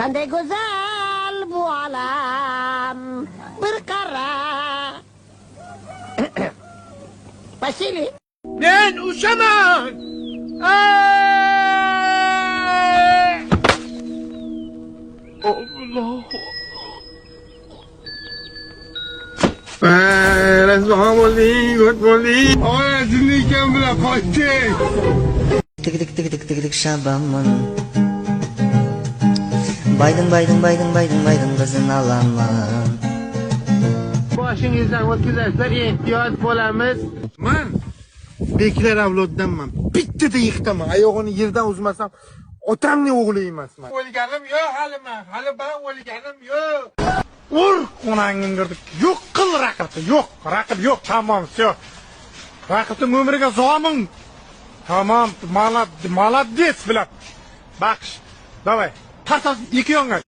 Qanday go'zal bu alam. Bir qara. Vasili. Men o'shaman. Alloh. Rahmat bo'ling, good bo'ling. Oy, jinnikan bilan qochdik. Tık şabaman. Baydın kızın alamam. Boshingizdan o'tkazasizlar, ehtiyot bo'lamiz. Men beklar avloddanman. Bittada yiqitaman. Oyog'ini yerdan uzmasam, otamning o'g'li emasman. O'lganim yo'q hali men. Hali men o'lganim yo'q. Ur, onangni kirdik. Yo'q qil raqibni. Yo'q, raqib yo'q. Tamam, всё. Raqibning umriga zomin. Tamam, молодец, блядь. Bakış. Давай. Tartas 2 yonga.